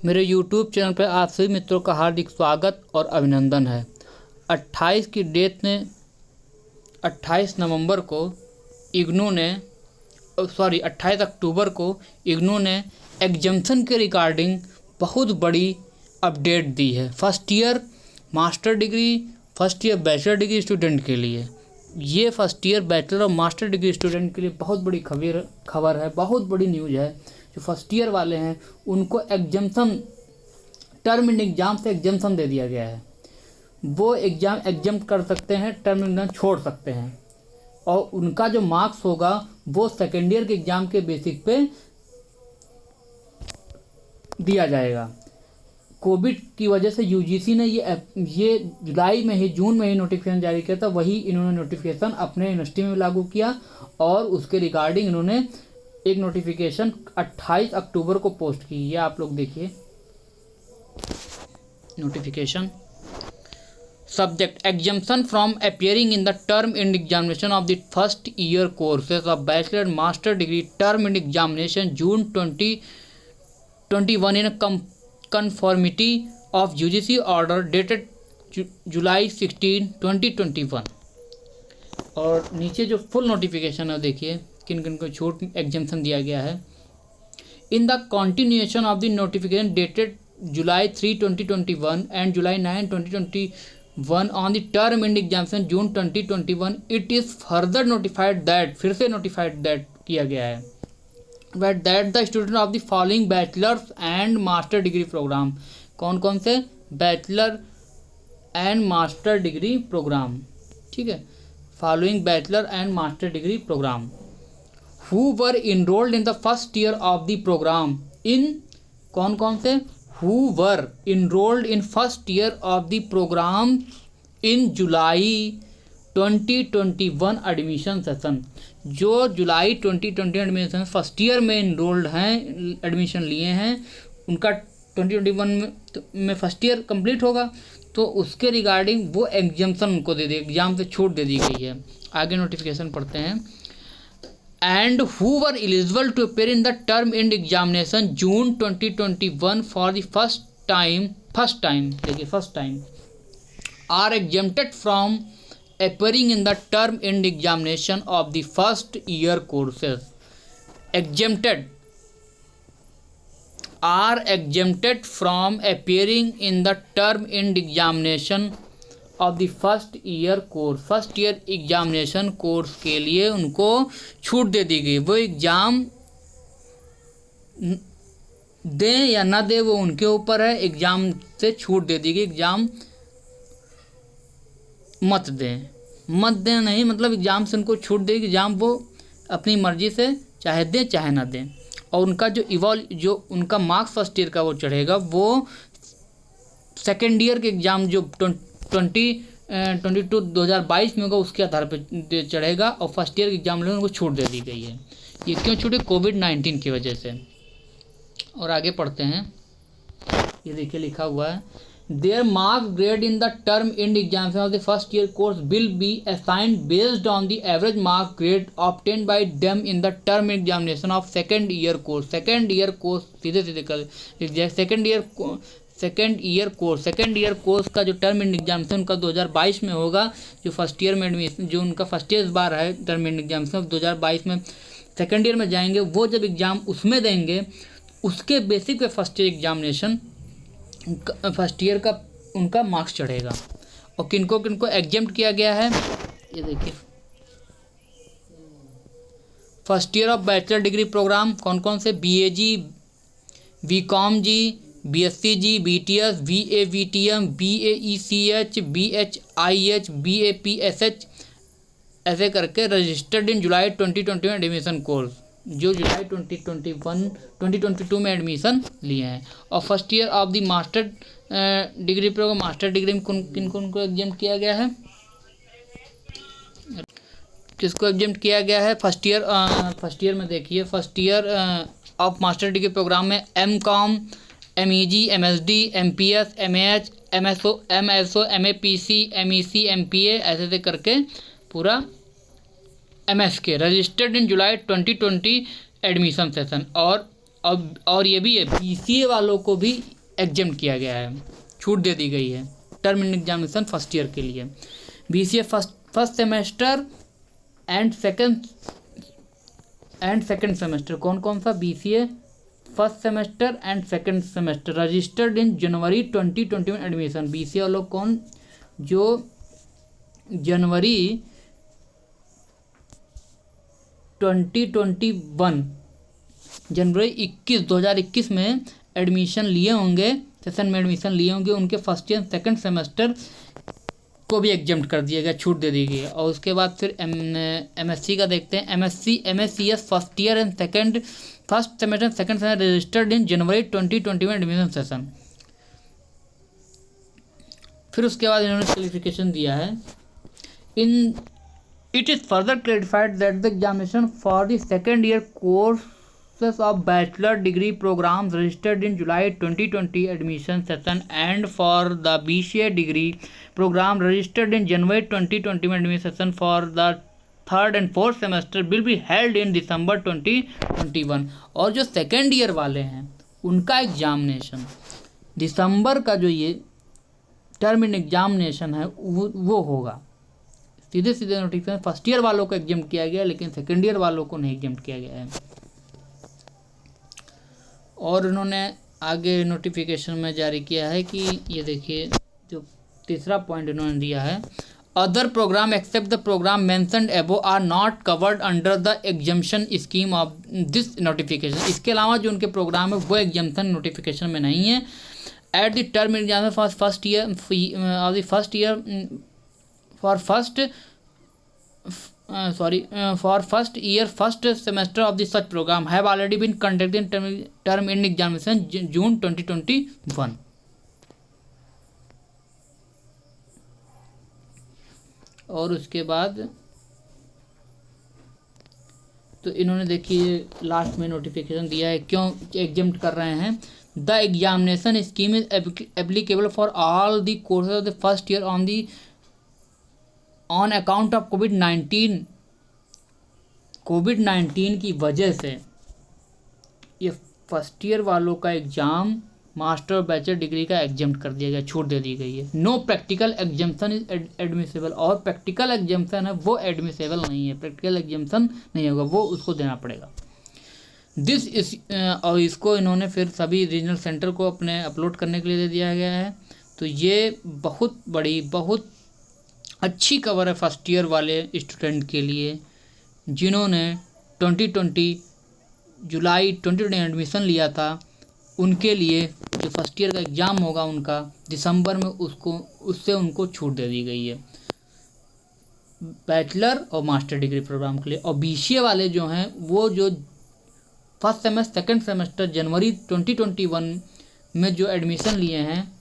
मेरे YouTube channel पर आप सभी मित्रों का हार्दिक स्वागत और अभिनंदन है। 28 की डेट ने 28 नवंबर को इग्नू ने 28 अक्टूबर को इग्नू ने एग्जाम्शन के रिगार्डिंग बहुत बड़ी अपडेट दी है। First year master degree, first year bachelor degree student के लिए, ये फर्स्ट ईयर बैचलर और मास्टर डिग्री स्टूडेंट के लिए बहुत बड़ी खबर है, बहुत बड़ी न्यूज़ है। जो फर्स्ट ईयर वाले हैं उनको एग्जाम्शन, टर्म एंड एग्ज़ाम से एग्जाम्शन दे दिया गया है। वो एग्जाम कर सकते हैं, टर्म एग्जाम छोड़ सकते हैं और उनका जो मार्क्स होगा वो सेकेंड ईयर के एग्ज़ाम के बेसिक पे दिया जाएगा। कोविड की वजह से यूजीसी ने ये जुलाई में ही, जून में ही नोटिफिकेशन जारी किया था। वही इन्होंने नोटिफिकेशन अपने यूनिवर्सिटी में लागू किया और उसके रिगार्डिंग इन्होंने एक नोटिफिकेशन 28 अक्टूबर को पोस्ट की। ये आप लोग देखिए notification. Subject exemption from appearing in the term end examination of the first year courses of bachelor master degree term end examination June 2021 in conformity of UGC order dated July 16, 2021। और नीचे जो full notification है देखिए किन किन को छूट exemption दिया गया है। In the continuation of the notification dated July 3, 2021 and July 9, 2021 on the term and examination June 2021, it is further notified that, फिर से notified that किया गया है that the student of the following bachelor's and master degree program, कौन कौन से bachelor and master degree program, ठीक है, following bachelor and master degree program who were enrolled in the first year of the program in, कौन कौन से, who were enrolled in first year of the program in July 2021 admission session, जो जुलाई 2020 admission first year में enrolled हैं, admission लिए हैं, उनका 2021 में फर्स्ट ईयर कंप्लीट होगा तो उसके रिगार्डिंग वो एग्जाम्शन उनको दे दी, एग्ज़ाम से छूट दे दी गई है। आगे नोटिफिकेशन पढ़ते हैं। And who were eligible to appear in the term end examination June 2021 for the first time are exempted from appearing in the term and examination of the first year courses, are exempted from appearing in the term and examination of the first year course, first year examination course के लिए उनको छूट दे दी गई। वो exam दें या ना दें वो उनके ऊपर है, एग्ज़ाम से छूट दे दी गई। एग्ज़ाम मत दें नहीं, मतलब एग्ज़ाम से उनको छूट देगी। एग्ज़ाम वो अपनी मर्ज़ी से चाहे दें चाहे ना दें और उनका जो उनका मार्क्स फर्स्ट ईयर का वो चढ़ेगा, वो सेकेंड ईयर के एग्ज़ाम जो 2022 में होगा उसके आधार पर चढ़ेगा और फर्स्ट ईयर के एग्ज़ाम में उनको छूट दे दी गई है। ये क्यों छूटे? कोविड-19 की वजह से। और आगे पढ़ते हैं, ये देखिए लिखा हुआ है, their mark grade in the term end examination of the first year course will be assigned based on the average mark grade obtained by them in the term examination of second year course। Second year course सीधे कर second year course का जो term end examination उनका 2022 में होगा। जो first year में admission, जो उनका फर्स्ट ईयर इस बार है टर्म एंड एग्जामिनेशन 2022 में सेकेंड ईयर में जाएंगे, वो जब एग्ज़ाम उसमें देंगे उसके बेसिक पे first year examination first year का उनका मार्क्स चढ़ेगा। और किनको किनको एग्जेम्प्ट किया गया है ये देखिए। First year of bachelor degree program कौन कौन से, BAG, BCom जी, BSc जी, BTS, BA VTM, BAECH, BHIH, BAPSH, ऐसे करके registered in July 2021 admission course, जो जुलाई 2022 में एडमिशन लिए हैं। और first year of the master degree program, master degree में किनको एग्जाम्प्ट किया गया है, किसको एग्जाम्प्ट किया गया है? फर्स्ट ईयर में देखिए, first year of master degree program में MCom, MEG, MSD, MPS, MAH, MSO, MAPC, MEC, MPA, ऐसे करके पूरा MSK registered in July 2020 admission session. और ये भी है, BCA वालों को भी एग्जेम्प्ट किया गया है, छूट दे दी गई है term in examination first year के लिए। BCA first semester and second semester कौन कौन सा? BCA first semester and second semester registered in January 2021 admission. BCA वालों कौन? जो जनवरी 2021 में एडमिशन लिए होंगे, सेशन में एडमिशन लिए होंगे, उनके फर्स्ट ईयर सेकंड सेमेस्टर को भी एग्जेम्प्ट कर दिया गया, छूट दे दी गई है। और उसके बाद फिर एमएससी का देखते हैं। MSCS first year and first semester second semester registered in January 2021 admission session. फिर उसके बाद इन्होंने क्लियरिफिकेशन दिया है। It is further clarified that the examination for the second year courses of bachelor degree programs registered in July 2020 admission session and for the BCA degree program registered in January 2021 admission session for the third and fourth semester will be held in December 2021। और जो second year वाले हैं उनका examination दिसंबर का जो ये term in examination है वो होगा। सीधे सीधे नोटिफिकेशन फर्स्ट ईयर वालों को एग्जाम किया गया, लेकिन सेकेंड ईयर वालों को नहीं एग्जाम किया गया है। और उन्होंने आगे नोटिफिकेशन में जारी किया है कि ये देखिए जो तीसरा पॉइंट इन्होंने दिया है, other program except the program mentioned above are not covered under the examination scheme of this notification. इसके अलावा जो उनके प्रोग्राम है वो एग्जामिशन नोटिफिकेशन में नहीं है। At the term exam first year for first year first semester of the such program have already been conducted term in examination June 2021। और उसके बाद तो इन्होंने देखिए लास्ट में नोटिफिकेशन दिया है क्यों एग्जाम्प्ट कर रहे हैं। The examination scheme is applicable for all the courses of the first year on account of कोविड-19 की वजह से ये फर्स्ट ईयर वालों का एग्ज़ाम मास्टर और बैचलर डिग्री का एग्जाम्प्ट कर दिया गया, छूट दे दी गई है। No practical exemption is admissible. और प्रैक्टिकल एग्जाम्पशन है वो एडमिसेबल नहीं है, प्रैक्टिकल एग्जाम्पशन नहीं होगा, वो उसको देना पड़ेगा। दिस इस और इसको इन्होंने फिर सभी रीजनल सेंटर को अपने अपलोड करने के लिए दे दिया गया है। तो ये बहुत बड़ी बहुत अच्छी खबर है फर्स्ट ईयर वाले स्टूडेंट के लिए जिन्होंने 2020 जुलाई 2020 एडमिशन लिया था। उनके लिए जो फर्स्ट ईयर का एग्ज़ाम होगा उनका दिसंबर में उससे उनको छूट दे दी गई है बैचलर और मास्टर डिग्री प्रोग्राम के लिए। और बीसीए वाले जो हैं वो जो फर्स्ट सेमेस्टर सेकंड सेमेस्टर जनवरी 2021 में जो एडमिशन लिए हैं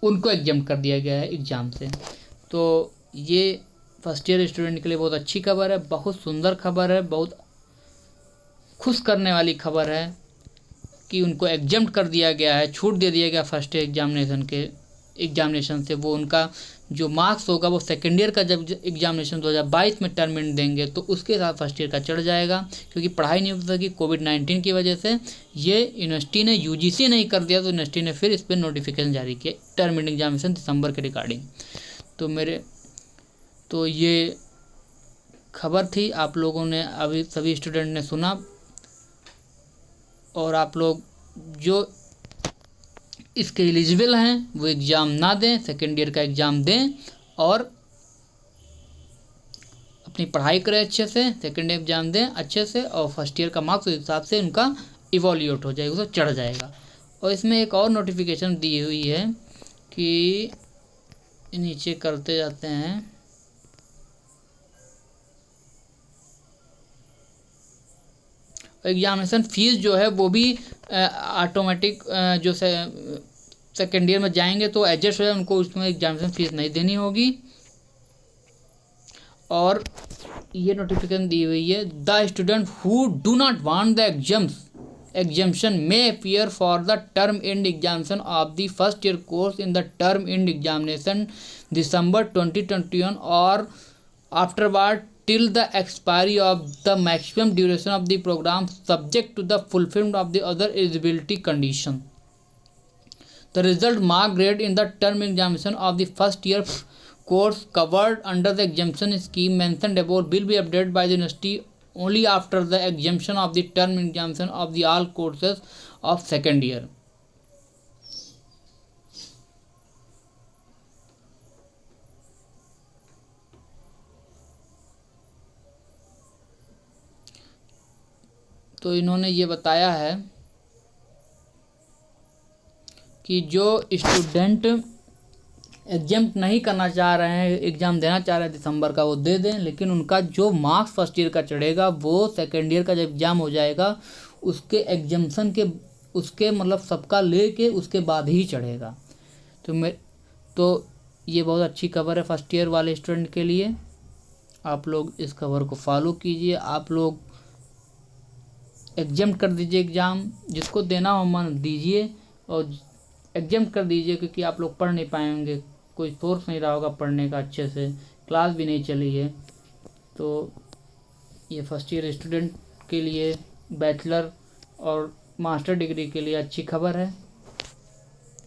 उनको एग्जाम कर दिया गया है एग्ज़ाम से। तो ये फर्स्ट ईयर स्टूडेंट के लिए बहुत अच्छी खबर है, बहुत सुंदर खबर है, बहुत खुश करने वाली खबर है कि उनको एग्जाम कर दिया गया है, छूट दे दिया गया फर्स्ट ईयर एग्जामिनेशन से। वो उनका जो मार्क्स होगा वो सेकेंड ईयर का जब एग्जामिनेशन 2022 में टर्मिनेट देंगे तो उसके साथ फर्स्ट ईयर का चढ़ जाएगा, क्योंकि पढ़ाई नहीं हो सकी कोविड-19 की वजह से। ये यूनिवर्सिटी ने यूजीसी नहीं कर दिया तो यूनिवर्सिटी ने फिर इस पर नोटिफिकेशन जारी किया टर्मिनेट एग्जामिनेशन दिसंबर के रिगार्डिंग। तो ये खबर थी, आप लोगों ने अभी सभी स्टूडेंट ने सुना। और आप लोग जो इसके एलिजिबल हैं वो एग्ज़ाम ना दें, सेकेंड ईयर का एग्ज़ाम दें और अपनी पढ़ाई करें अच्छे से, सेकेंड ईयर एग्ज़ाम दें अच्छे से और फर्स्ट ईयर का मार्क्स उस हिसाब से उनका इवोल्यूट हो जाएगा, तो चढ़ जाएगा। और इसमें एक और नोटिफिकेशन दी हुई है कि नीचे करते जाते हैं, एग्जामिनेशन फ़ीस जो है वो भी ऑटोमेटिक जो सेकेंड ईयर में जाएंगे तो एडजस्ट हो जाए, उनको उसमें एग्जामिनेशन फ़ीस नहीं देनी होगी। और ये नोटिफिकेशन दी हुई है, the student who do not want the exemption may appear for the term end examination of the first year course in the term end examination December 2021 or afterward till the expiry of the maximum duration of the program subject to the fulfillment of the other eligibility condition। The result mark grade in the term examination of the first year course covered under the exemption scheme mentioned above will be updated by the university only after the exemption of the term examination of the all courses of second year. तो इन्होंने ये बताया है कि जो student exam नहीं करना चाह रहे हैं, एग्ज़ाम देना चाह रहे हैं दिसंबर का, वो दे दें, लेकिन उनका जो मार्क्स फर्स्ट ईयर का चढ़ेगा वो सेकेंड ईयर का जब एग्ज़ाम हो जाएगा उसके एग्जाम्सन के उसके मतलब सबका ले के उसके बाद ही चढ़ेगा। तो ये बहुत अच्छी खबर है फर्स्ट ईयर वाले स्टूडेंट के लिए। आप लोग इस खबर को फॉलो कीजिए, आप लोग एग्जाम कर दीजिए, एग्ज़ाम जिसको देना हो मन दीजिए और एग्जाम कर दीजिए, क्योंकि आप लोग पढ़ नहीं पाएंगे, कोई सोर्स नहीं रहा होगा पढ़ने का, अच्छे से क्लास भी नहीं चली है। तो ये फर्स्ट ईयर स्टूडेंट के लिए, बैचलर और मास्टर डिग्री के लिए अच्छी खबर है।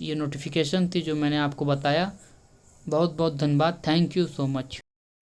ये नोटिफिकेशन थी जो मैंने आपको बताया। बहुत बहुत धन्यवाद, थैंक यू सो मच।